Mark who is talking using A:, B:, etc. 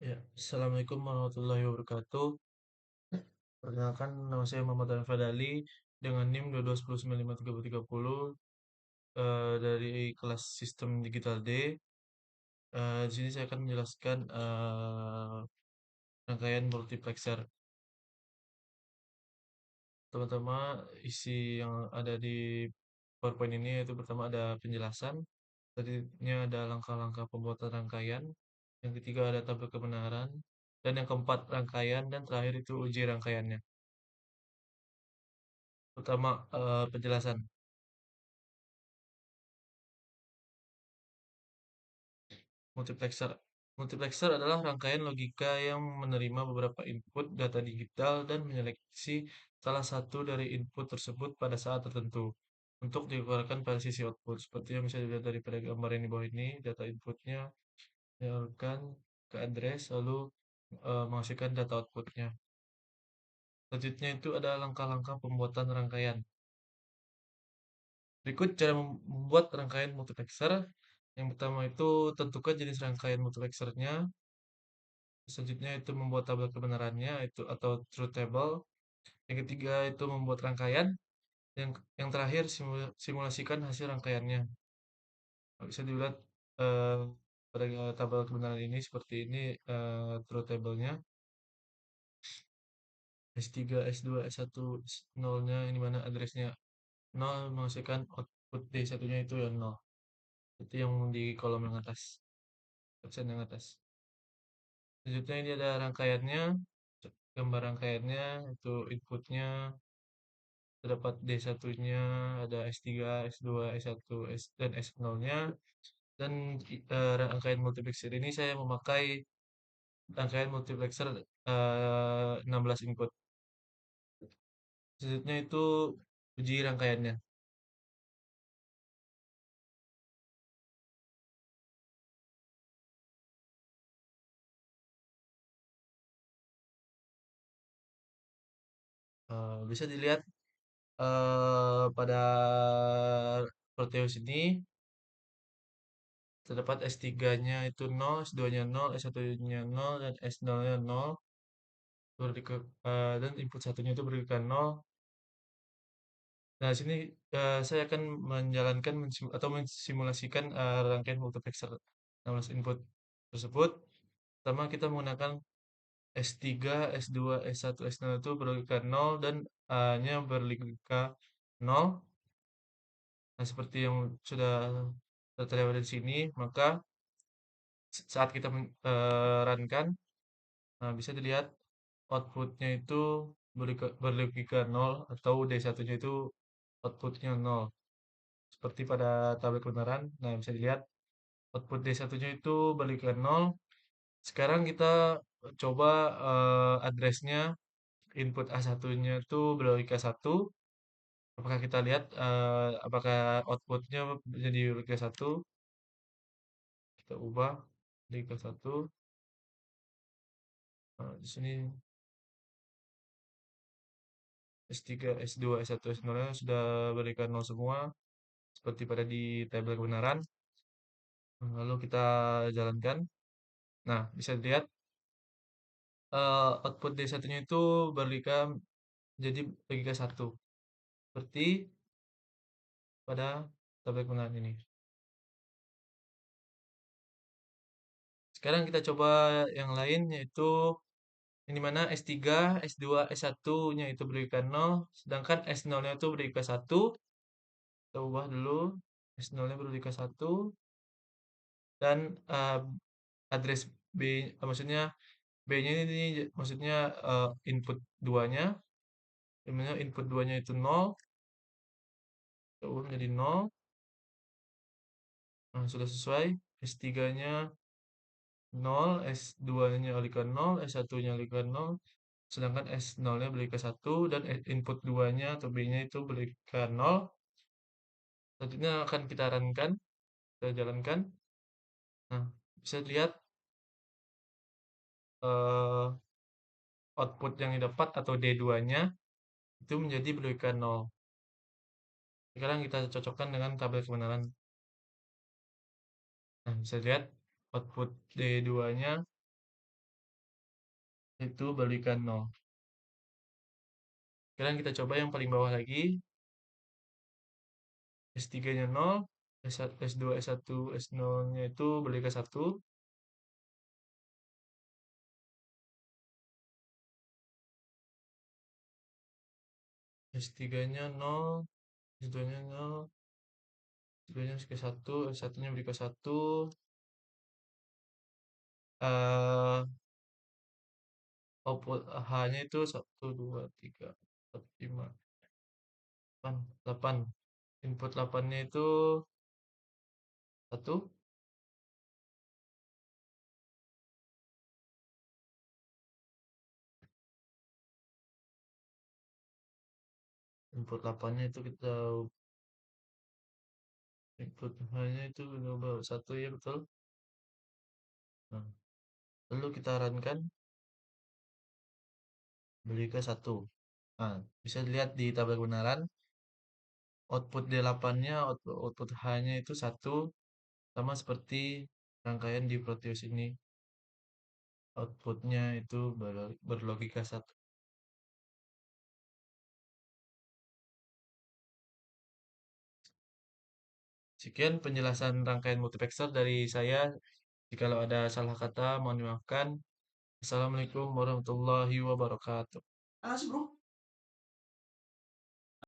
A: Ya, Assalamualaikum warahmatullahi wabarakatuh. Perkenalkan, nama saya Muhammad Arif Dali dengan NIM 221953030 dari kelas Sistem Digital D. Di sini saya akan menjelaskan rangkaian multiplexer. Pertama, isi yang ada di PowerPoint ini yaitu pertama ada penjelasan, selanjutnya ada langkah-langkah pembuatan rangkaian, yang ketiga ada tabel kebenaran, dan yang keempat rangkaian, dan terakhir itu uji rangkaiannya. Pertama, penjelasan. Multiplexer. Multiplexer adalah rangkaian logika yang menerima beberapa input data digital dan menyeleksi salah satu dari input tersebut pada saat tertentu untuk dikeluarkan pada sisi output. Seperti yang bisa dilihat daripada gambar yang di bawah ini, data inputnya dialirkan ke address lalu menghasilkan data outputnya. Selanjutnya itu ada langkah-langkah pembuatan rangkaian. Berikut cara membuat rangkaian multiplexer. Yang pertama itu tentukan jenis rangkaian multiplexernya. Selanjutnya itu membuat tabel kebenarannya itu atau truth table. Yang ketiga itu membuat rangkaian. Yang terakhir simulasikan hasil rangkaiannya. Bisa dilihat eh, pada tabel kebenaran ini seperti ini truth table-nya. S3, S2, S1, nolnya ini mana addressnya 0 menghasilkan output D1-nya itu ya 0. Itu yang di kolom yang atas, absen yang atas. Selanjutnya ini ada rangkaiannya, gambar rangkaiannya, itu inputnya, terdapat D1-nya, ada S3, S2, S1, dan S0-nya. Dan rangkaian multiplexer ini saya memakai rangkaian multiplexer 16 input. Selanjutnya itu uji rangkaiannya. Bisa dilihat pada Proteus ini terdapat S3-nya itu 0, S2-nya 0, S1-nya 0, dan S0-nya 0. Dan input satunya itu berikan 0. Nah, sini saya akan menjalankan atau mensimulasikan rangkaian multiplexer 16 input tersebut. Pertama kita menggunakan S3, S2, S1, S0 itu berikan 0 dan A-nya berlogika 0. Nah, seperti yang sudah terlewat di sini, maka saat kita runkan, nah bisa dilihat outputnya itu berlogika 0 atau D1-nya itu outputnya 0. Seperti pada tabel kebenaran, nah bisa dilihat output D1-nya itu berlogika 0. Sekarang kita coba address-nya input A1-nya itu berlogika 1. Apakah kita lihat apakah outputnya menjadi berlogika 1? Kita ubah berlogika 1. Nah, di sini S3, S2, S1, S0 sudah berikan 0 semua seperti pada di tabel kebenaran. Lalu kita jalankan. Nah, bisa dilihat output D1-nya itu berlogika jadi logika 1 seperti pada tabel kebenaran ini. Sekarang kita coba yang lain yaitu ini mana S3, S2, S1-nya itu berlogika 0, sedangkan S0-nya itu berlogika 1. Kita ubah dulu. S0-nya berlogika 1 dan address B maksudnya B-nya ini maksudnya input 2-nya, dimana input 2-nya itu 0, kita ubah menjadi 0. Nah, sudah sesuai. S3-nya 0, S2-nya alihkan 0, S1-nya alihkan 0, sedangkan S0-nya balik ke 1, dan input 2-nya atau B-nya itu balik ke 0. Selanjutnya akan kita runkan, kita jalankan. Nah, bisa dilihat eh, output yang didapat atau D2-nya itu menjadi balik ke 0. Sekarang kita cocokkan dengan tabel kebenaran. Nah, bisa lihat output D2-nya itu balikan nol. Sekarang kita coba yang paling bawah lagi. S3-nya nol, S2, S1, S0-nya itu balikan satu. S3-nya nol, S2-nya nol, S2-nya berikan satu, S1-nya berikan satu. eh Output H-nya itu satu 2 3 4 5 8 8. Input 8-nya itu satu. Input 8-nya itu kita input H-nya itu berubah satu, ya betul. Nah, lalu kita runkan berikan satu. Nah, bisa dilihat di tabel kebenaran output D8-nya, output H-nya itu satu, sama seperti rangkaian di Proteus ini. Outputnya itu berlogika satu. Sekian penjelasan rangkaian multiplexer dari saya. Jikalau ada salah kata, mohon dimaafkan. Assalamualaikum warahmatullahi wabarakatuh.